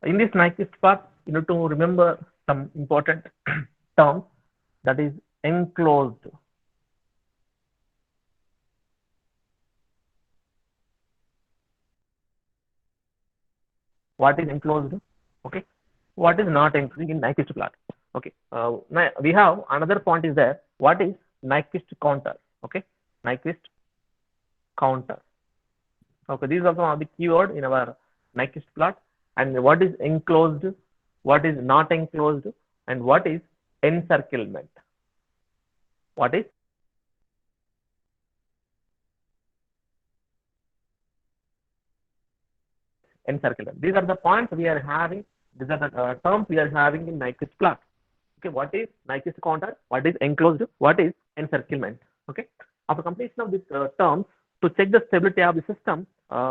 In this Nyquist part, you need to remember some important terms, that is enclosed. What is enclosed? Okay. What is not enclosed in Nyquist plot? Okay. Now we have another point is there. What is Nyquist counter? Okay. Nyquist counter. Okay. These are some of the keyword in our Nyquist plot. And what is enclosed? What is not enclosed? And what is encirclement? What is encirclement? These are the points we are having. These are the terms we are having in Nyquist plot. Okay, what is Nyquist counter? What is enclosed? What is encirclement? Okay, after completion of these terms, to check the stability of the system,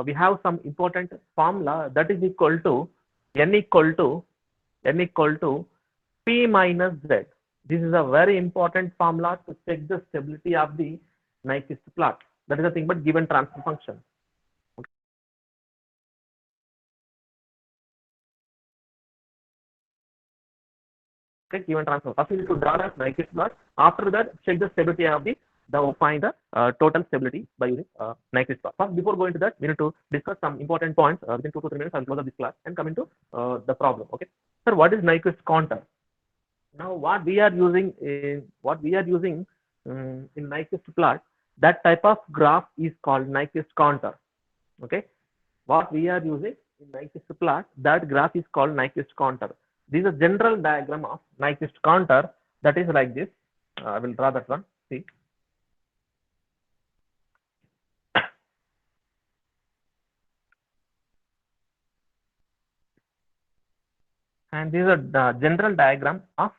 we have some important formula, that is equal to n equal to p minus z. This is a very important formula to check the stability of the Nyquist plot. That is nothing but given transfer function. Okay, given transfer. First, we need to draw the Nyquist plot. After that, check the stability of find the total stability by using Nyquist plot. First, before going to that, we need to discuss some important points within 2 to 3 minutes. I'll close up this class and come into the problem. Okay, sir, what is Nyquist counter? Now, what we are using in Nyquist plot, that type of graph is called Nyquist counter. Okay, what we are using in Nyquist plot, that graph is called Nyquist counter. This is a general diagram of Nyquist counter, that is like this. I will draw that one. See. And this is a general diagram of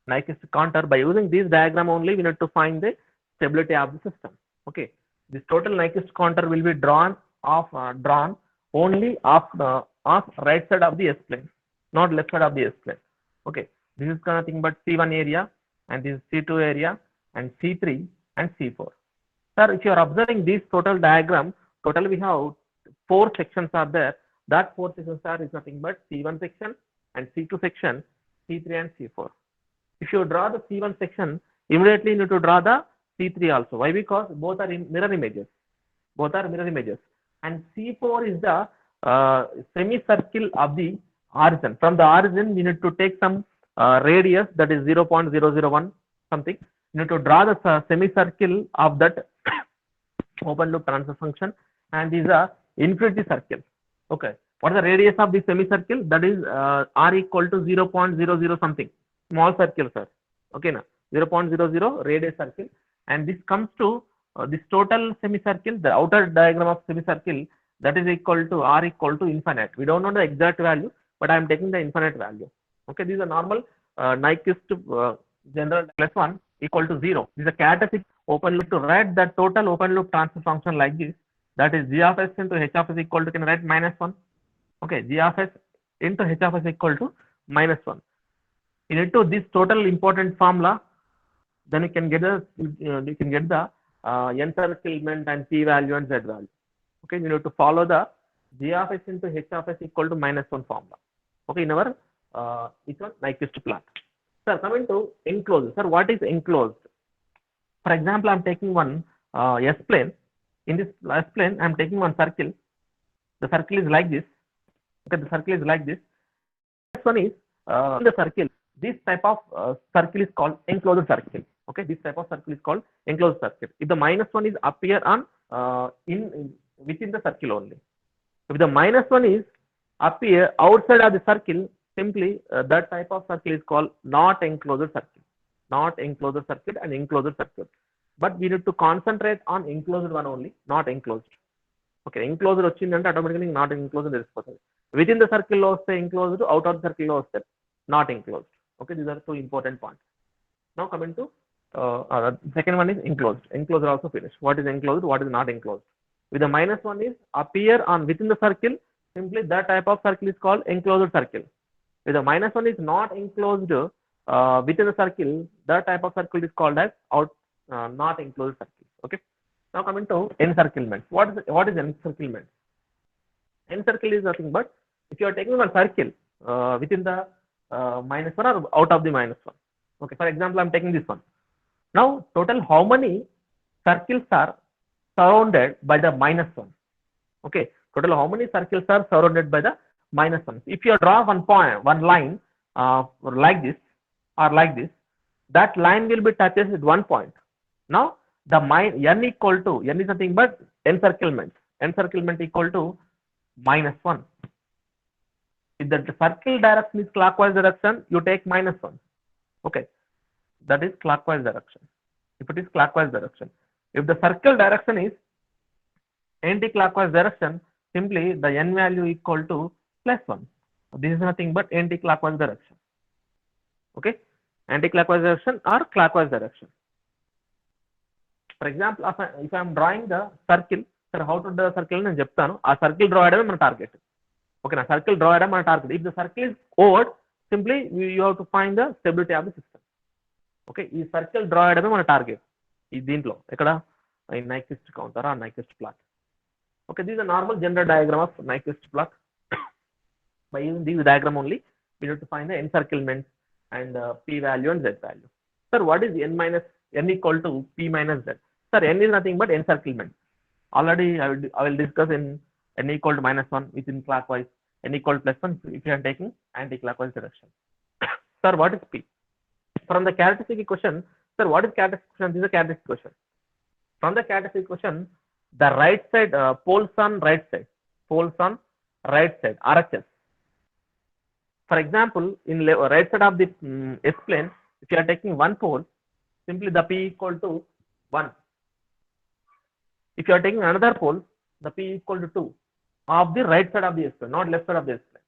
Nyquist counter. By using this diagram only, we need to find the stability of the system. Okay, this total Nyquist counter will be drawn only of right side of the S plane, not left side of the S plane. Okay, this is nothing but C1 area, and this is C2 area, and C3 and C4. Sir, if you are observing this total diagram, total we have 4 sections are there. That 4 sections are is nothing but C1 section and C2 section, C3 and C4. If you draw the C1 section, immediately you need to draw the C3 also. Why? Because both are in mirror images. Both are mirror images. And C4 is the semicircle of the origin. From the origin, we need to take some radius, that is 0.001 something. You need to draw the semicircle of that open loop transfer function, and these are infinity circle. Okay, what is the radius of this semicircle? That is r equal to 0.00 something, small circle, sir. Okay, now 0.00 radius circle, and this comes to this total semicircle, the outer diagram of semicircle, that is equal to r equal to infinite. We don't know the exact value, but I am taking the infinite value. Okay, this is a normal Nyquist general plus 1 equal to 0. This is a characteristic open loop. To write the total open loop transfer function like this, that is g of s into h of s equal to, can write -1. Okay, g of s into h of s equal to -1. Into this total important formula, then you can get the encirclement and p value and z value. Okay, you need to follow the g of s into h of s equal to -1 formula. Okay, in our it's a Nyquist plot. Sir, coming to enclosed. Sir, what is enclosed? For example, I'm taking one S plane. In this S plane, I'm taking one circle. The circle is like this. Okay, the circle is like this. This one is in the circle. This type of circle is called enclosed circle. Okay, this type of circle is called enclosed circle. If the -1 is appear on within the circle only. If the -1 is appear outside of the circle, simply that type of circle is called not enclosed circle. Not enclosed circuit and enclosed circuit. But we need to concentrate on enclosed one only, not enclosed. Okay, enclosed వచ్చిందంటే automatically not enclosed తెలిసిపోతుంది. Within the circle లో వస్తే enclosed, out of the circle లో వస్తే not enclosed. Okay, these are 2 important points. Now coming to second one is enclosed. Enclosed also finished. What is enclosed? What is not enclosed? With the -1 is appear on within the circle, simply that type of circle is called enclosed circle. If the -1 is not enclosed within the circle, that type of circle is called as not enclosed circle. Okay. Now coming to encirclement. What is encirclement? Encircle is nothing but if you are taking one circle, within the minus 1 or out of the minus 1. Okay, for example, I'm taking this one. Now, total how many circles are surrounded by the minus 1? Okay, total how many circles are surrounded by the minus 1? If you draw one line like this or like this, that line will be touches at one point. Now, the n equal to, n is nothing but encirclement equal to minus 1. If the circle direction is clockwise direction, you take minus 1. Okay, that is clockwise direction. If it is clockwise direction, if the circle direction is anti-clockwise direction, simply the n value equal to plus 1. This is nothing but anti-clockwise direction. Okay, anti-clockwise direction or clockwise direction. For example, if I am drawing the circle, sir, how to draw the circle నేను చెప్తాను. ఆ circle draw చేయడమే మన target. Okay, నా circle draw చేయడం మన target. If the circle is odd, simply you have to find the stability of the system. Okay, ఈ circle draw చేయడమే మన టార్గెట్. ఈ దీంట్లో ఎక్కడ Nyquist counter or Nyquist plot. Okay, this is a normal general diagram of Nyquist plot. By using this diagram only, we need to find the encirclement and p value and z value. Sir, what is n equal to p minus z? Sir, n is nothing but encirclement. Already I will discuss in n equal to minus 1 within clockwise, n equal to plus 1 if you are taking anti-clockwise direction. Sir, what is p? From the characteristic equation, sir, what is characteristic equation? This is a characteristic equation. From the characteristic equation, the right side poles on right side, RHS. For example, in right side of the S plane, if you are taking one pole, simply the p equal to 1. If you are taking another pole, the p equal to 2 of the right side of the S plane, not left side of the S plane.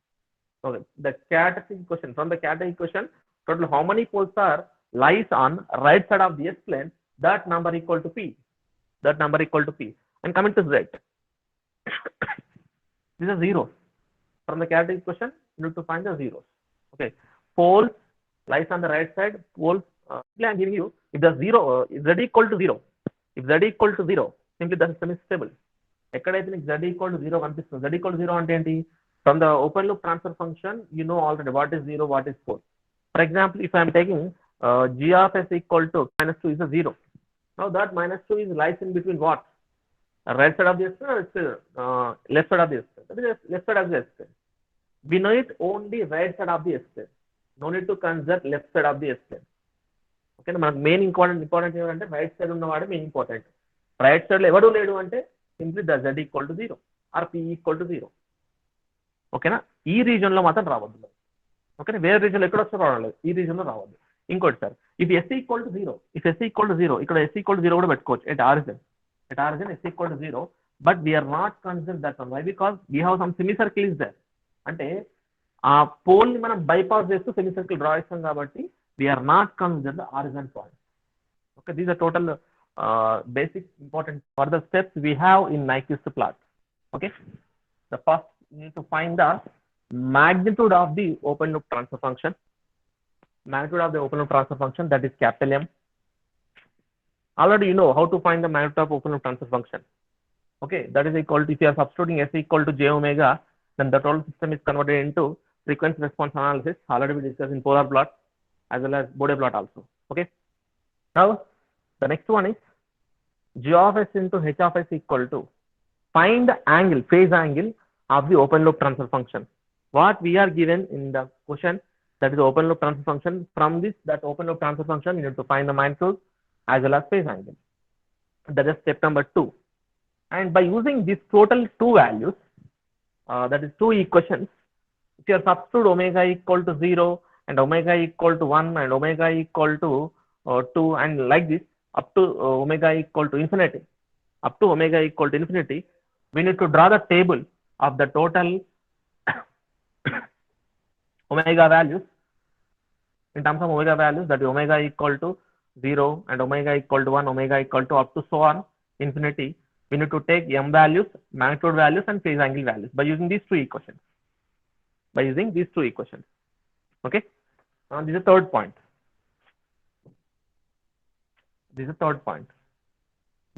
Okay, the characteristic equation, from the characteristic equation, total how many poles are lies on right side of the S plane, that number equal to p. That number equal to p. And coming to z, these are zeros. From the characteristic equation, you need to find the zeros. Okay, poles lies on the right side, poles. I'm giving you, if the if z equal to 0, simply the system is stable. ఎక్కడైతే నీకు z equal to 0 కనిపిస్తుంది, z equal to 0 అంటే ఏంటి? From the open loop transfer function, you know already what is 0, what is 4. For example, if I am taking g of s equal to minus 2 is a 0. Now that minus 2 is lies in between what? Right side of the S or left side of the S? That is left side of the S. We know it only right side of the S. No need to consider left side of the S. Okay, మనకు main important ఏంటంటే right side ఉన్నవాడు main important. Right side లో ఎవడు లేడు అంటే simply the z equal to 0 or p equal to 0. ఓకేనా, ఈ reason లో మాత్రం రావద్దు. ఓకేనా, వేరే రీజన్ లో ఎక్కడ వస్తే రావట్లేదు, ఈ రీజన్ లో రావద్దు. ఇంకోటి sir, if s equal to 0, ఇక్కడ s ఈక్వల్ టు 0 కూడా పెట్టుకోవచ్చు. At origin s equal to 0, but we're not consider that one. Why? Because we have some semi circle is there. అంటే ఆ పోల్ ని మనం బైపాస్ చేస్తూ సెమీ సర్కిల్ డ్రా చేస్తాం కాబట్టి we are not considered the origin point. Okay, these are total basic important further steps we have in Nyquist plot. Okay, the first you need to find the magnitude of the open loop transfer function. Magnitude of the open loop transfer function, that is capital M. Already you know how to find the magnitude of open loop transfer function. Okay, that is equal to, if you are substituting s equal to j omega, then the total system is converted into frequency response analysis. Already we discussed in polar plot as well as Bode plot also. Okay, now the next one is g of s into h of s equal to, find the angle, phase angle of the open loop transfer function. What we are given in the question, that is the open loop transfer function. From this, that open loop transfer function, you need to find the magnitude as well as phase angle. That is step number 2. And by using these total two values, that is two equations, if you substitute omega equal to 0 and omega equal to 1 and omega equal to 2 and like this up to omega equal to infinity, we need to draw the table of the total omega values. In terms of omega values, that is omega equal to 0 and omega equal to 1, omega equal to up to so on infinity. We need to take m values, magnitude values and phase angle values by using these two equations. Okay, this is the third point.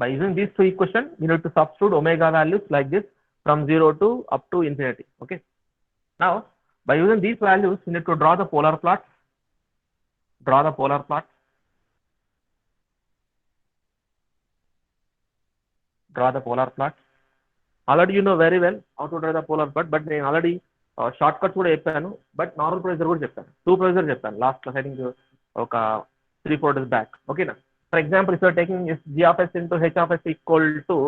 By using these two equations, we need to substitute omega values like this from 0 to up to infinity. Okay, now By using these values, you need to draw the polar plot. Draw the polar plot. Draw the polar plot. Already you know very well how to draw the polar plot, but నేను already shortcuts కూడా చెప్పాను, but normal procedure కూడా చెప్పాను. 2 procedure చెప్పాను last class, I think ఒక 3-4 days back. ఓకేనా? For example, if you're taking g of s into h of s equal to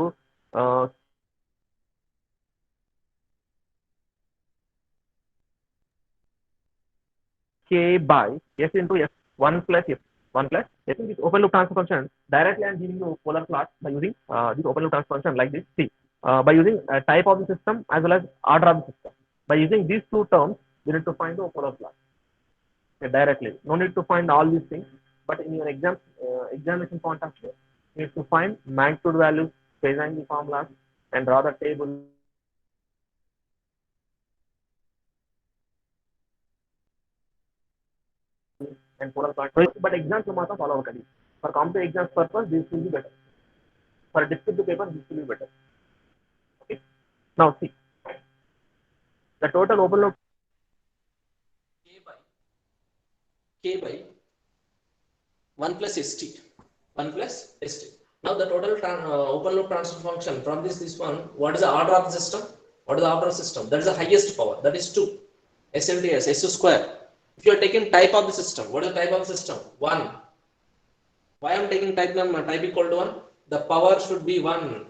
k by s into s 1 plus s 1 plus s. This open loop transfer function, directly I am giving you polar plot by using this open loop transfer function like this. See, by using type of the system as well as order of the system. By using these two terms, we need to find the polar plot. Okay, directly. No need to find all these things, but in your examination point of view, you need to find magnitude values, phase angle formulas, and draw the table. And polar plot. But exams you must follow kadi. For competitive exams purpose, this will be better. For descriptive paper, this will be better. Okay. Now see, the total open loop k by 1 plus st. 1 plus st. Now the total open loop transfer function from this one, what is the order of the system? What is the order of the system? That is the highest power. That is 2. S into s, s square. If you are taking type of the system, what is the type of the system? 1. Why I am taking type equal to 1? The power should be 1.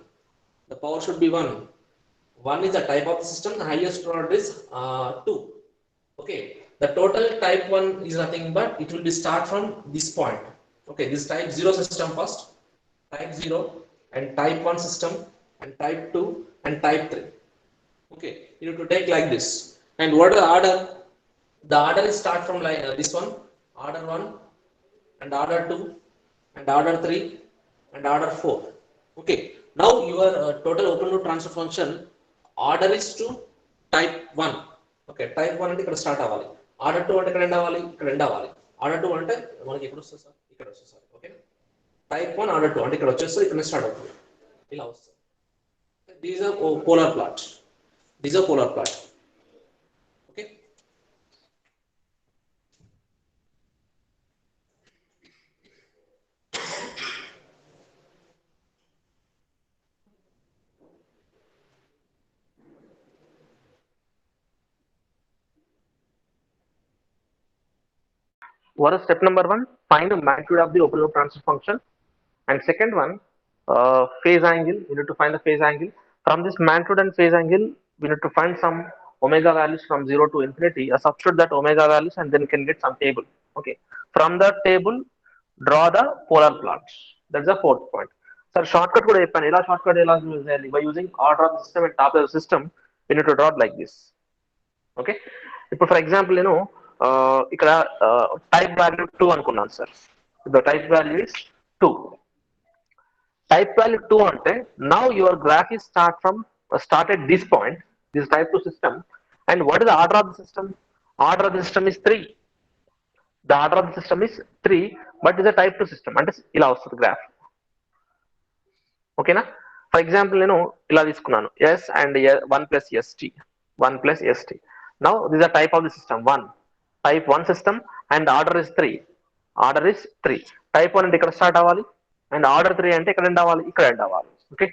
The power should be 1. 1 is the type of the system. The highest order is 2. Okay. The total type 1 is nothing but it will be start from this point. Okay. This type 0 system first. Type 0 and type 1 system and type 2 and type 3. Okay. You need to take like this. And what is the order? The order is start from like this one, order 1 and order 2 and order 3 and order 4. Okay. Now your total open loop transfer function order is to type 1. Okay. Type 1 అంటే ఇక్కడ start అవ్వాలి. Order 2 అంటే ఇక్కడ end అవ్వాలి, ఇక్కడ end అవ్వాలి. Order 2 అంటే మనకి ఎక్కడ వస్తుంది సార్? ఇక్కడ వస్తుంది సార్. ఓకే. Type 1 order 2 అంటే ఇక్కడ వచ్చేస్తుంది, ఇక్కడ స్టార్ట్ అవుతుంది. ఇలా వస్తుంది. These are polar plot. These are polar plot. What is step number 1? Find the magnitude of the open loop transfer function. And second one, phase angle. You need to find the phase angle. From this magnitude and phase angle, we need to find some omega values from 0 to infinity. Substitute that omega values and then can get some table. Okay. From that table, draw the polar plots. That's the fourth point. Sir, shortcut kuda cheppanu. Ela shortcut ela use cheyali? By using order of the system and top of the system, we need to draw it like this. Okay. For example, ఇక్కడ type value 2 అనుకున్నాను sir. The type value is 2. Type value 2 ante, now your graph is start at this point, this type 2 system. And what is the order of the system? Order of the system is 3. The order of the system is 3, but it is a type 2 system. అంటే ఇలా వస్తుంది graph. ఓకేనా? For example నేను ఇలా తీసుకున్నాను, s and 1 plus st, 1 plus st. Now this is a type of the system 1. Type 1 system and order is 3. Order is 3. Type 1 అంటే ఇక్కడ start అవ్వాలి and order 3 అంటే ఇక్కడ ఎండ్ అవ్వాలి, ఇక్కడ ఎండ్ అవ్వాలి. Okay,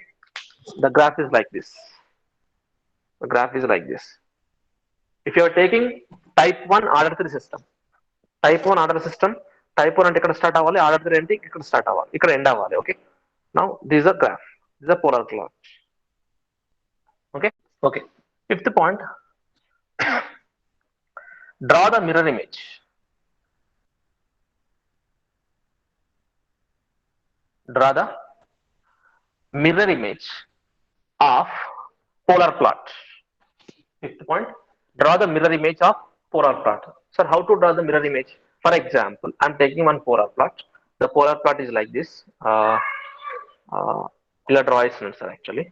the graph is like this. The graph is like this. If you are taking type 1 order 3 system, type 1 order system, type 1 అంటే ఇక్కడ స్టార్ట్ అవ్వాలి, order 3 అంటే ఇక్కడ స్టార్ట్ అవ్వాలి, ఇక్కడ ఎండ్ అవ్వాలి. Okay, now this is a graph, this is a polar plot. Okay, fifth point, draw the mirror image. Draw the mirror image of polar plot. Fifth point, draw the mirror image of polar plot. Sir, how to draw the mirror image? For example, I'm taking one polar plot. The polar plot is like this. Ila draw is sir, actually.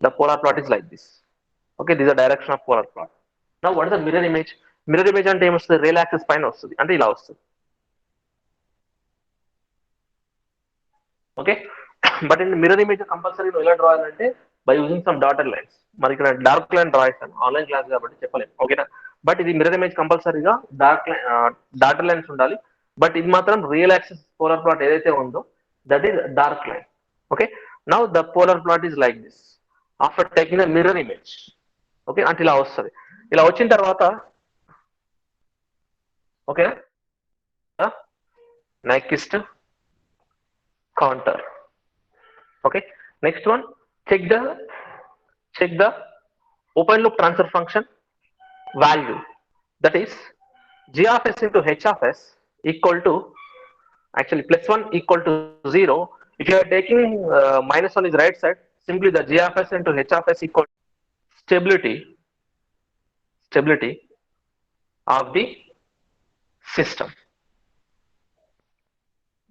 The polar plot is like this. Okay, this is the direction of polar plot. Now, what is the mirror image? Mirror image అంటే ఏమొస్తుంది? Real axis పైన వస్తుంది, అంటే ఇలా వస్తుంది. Okay, but in mirror image compulsory నువ్వు ఎలా draw చేయాలంటే by using some dotted lines. మరి ఇక్కడ డార్క్ లైన్ డ్రా చేస్తాను, ఆన్లైన్ క్లాస్ కాబట్టి చెప్పలేము. ఓకేనా, బట్ ఇది మిర్రర్ ఇమేజ్ కంపల్సరీగా డార్క్ లైన్స్ ఉండాలి. బట్ ఇది మాత్రం రియల్ యాక్సిస్ పోలార్ ప్లాట్ ఏదైతే ఉందో that is dark line. Okay, now the polar plot is like this after taking the mirror image. Okay, అంటే ఇలా వస్తుంది. ఇలా వచ్చిన తర్వాత okay Nyquist counter. Okay, next one, check the open loop transfer function value, that is g of s into h of s equal to, actually plus 1 equal to 0. If you are taking minus 1 is right side, simply the g of s into h of s equal to stability of the system.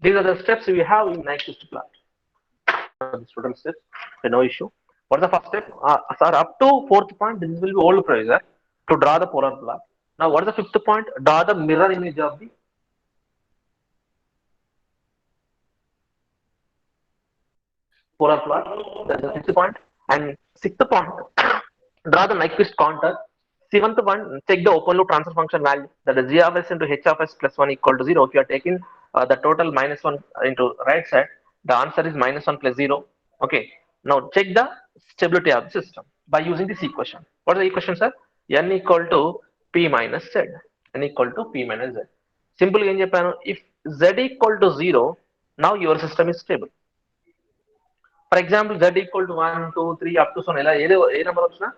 These are the steps we have in Nyquist plot. The student steps, no issue. What is the first step? Sir, up to 4th point, this will be old procedure to draw the polar plot. Now, what is the 5th point? Draw the mirror image of the polar plot. That is the 6th point. And 6th point, draw the Nyquist counter. 7th one, check the open loop transfer function value, that is g of s into h of s plus 1 equal to 0. If you are taking the total minus 1 into right side, the answer is minus 1 plus 0. Okay, now check the stability of the system by using this equation. What is the equation, sir? N equal to p minus z. N equal to p minus z. Simple em cheppanu, if z equal to 0, now your system is stable. For example, z equal to 1, 2, 3 up to so ela A number వచ్చినా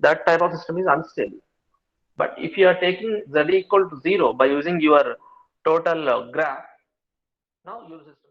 that type of system is unstable. But if you are taking z equal to 0 by using your total graph, now your system